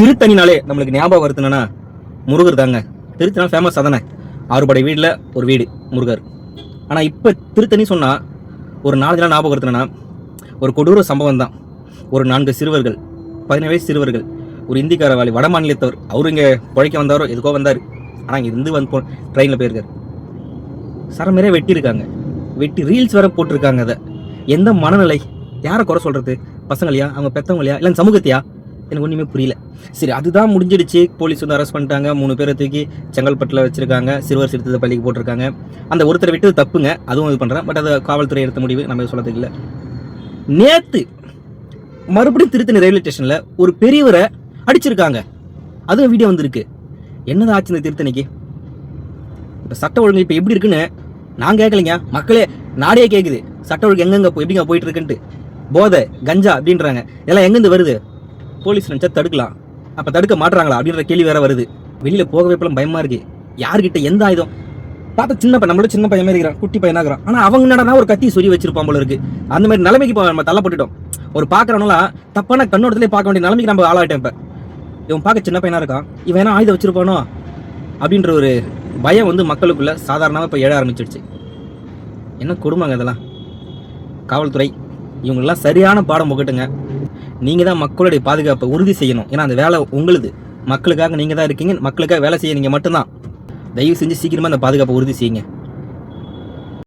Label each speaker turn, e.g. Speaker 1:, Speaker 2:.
Speaker 1: திருத்தணினாலே நம்மளுக்கு ஞாபகம் வருதுன்னா முருகர் தாங்க. திருத்தணி ஃபேமஸ் அதானே, 6 படை வீட்டில் ஒரு வீடு முருகர். ஆனால் இப்போ திருத்தணி சொன்னால் ஒரு 4 தினம் ஞாபகம் வருதுன்னா ஒரு கொடூர சம்பவம் தான். ஒரு 4 சிறுவர்கள், 17 வயசு சிறுவர்கள், ஒரு இந்திக்காரவாளி வட மாநிலத்தவர், அவரு இங்கே பிழைக்க வந்தாரோ எதுக்கோ வந்தார், ஆனால் இங்கே இருந்து வந்து ட்ரெயினில் போயிருக்காரு. சரமேரே வெட்டியிருக்காங்க, வெட்டி ரீல்ஸ் வேற போட்டிருக்காங்க. அதை எந்த மனநிலை, யாரை குறை சொல்கிறது? பசங்களையா, அவங்க பெற்றவங்களையா, இல்லை சமூகத்தையா? எனக்கு ஒன்றுமே புரியல. சரி, அதுதான் முடிஞ்சிடுச்சு. போலீஸ் வந்து அரெஸ்ட் பண்ணிட்டாங்க. 3 பேரை தூக்கி செங்கல்பட்டில் வச்சிருக்காங்க. சிறுவர் சிறுத்தை பள்ளிக்கு போட்டிருக்காங்க. அந்த ஒருத்தரை விட்டு தப்புங்க, அதுவும் இது பண்ணுறேன். பட் அது காவல்துறை எடுத்த முடிவு, நம்ம சொல்கிறதுக்கு இல்லை. நேற்று மறுபடியும் திருத்தணி ரயில்வே ஸ்டேஷனில் ஒரு பெரியவரை அடிச்சிருக்காங்க. அதுவும் வீடியோ வந்துருக்கு. என்னதான் ஆச்சு இந்த திருத்தணிக்கு? இப்போ சட்ட ஒழுங்கு இப்போ எப்படி இருக்குன்னு நான் கேட்கலைங்க, மக்களே நாடே கேட்குது. சட்ட ஒழுங்கு எங்கெங்க எப்படிங்க போயிட்டு இருக்குன்ட்டு. போதை, கஞ்சா அப்படின்றாங்க. இதெல்லாம் எங்கேருந்து வருது? போலீஸ் நினச்சா தடுக்கலாம், அப்போ தடுக்க மாட்டுறாங்களா அப்படின்ற கேள்வி வேற வருது. வெளியில் போகவே இப்பெல்லாம் பயமாக இருக்கு. யார்கிட்ட எந்த ஆயுதம் பார்த்தா சின்ன பையன், நம்மளோட சின்ன பையன் மாதிரி இருக்கிறான், குட்டி பையனாகிறான். ஆனால் அவங்க என்னடா ஒரு கத்தி சொல்லி வச்சிருப்பான் போல இருக்கு. அந்த மாதிரி நிலைமைக்கு இப்போ நம்ம தள்ளப்பட்டுட்டோம். ஒரு பார்க்குறவங்களாம் தப்பான கண்ணோட்டத்திலே பார்க்க வேண்டிய நிலைமைக்கு நம்ம ஆளாயிட்டேன். இப்போ இவன் பார்க்க சின்ன பையனாக இருக்கான், இவன் ஏன்னா ஆயுதம் வச்சிருப்பானோ அப்படின்ற ஒரு பயம் வந்து மக்களுக்குள்ள சாதாரணமாக இப்போ எழ ஆரம்பிச்சிடுச்சு. என்ன கொடுமைங்க இதெல்லாம். காவல்துறை இவங்கெல்லாம் சரியான பாடம் புகட்டுங்க. நீங்கள் தான் மக்களுடைய பாதுகாப்பை உறுதி செய்யணும். ஏன்னா அந்த வேலை உங்களுது, மக்களுக்காக நீங்கள் தான் இருக்கீங்க. மக்களுக்காக வேலை செய்ய நீங்கள் மட்டும்தான். தயவு செஞ்சு சீக்கிரமாக அந்த பாதுகாப்பை உறுதி செய்யுங்க.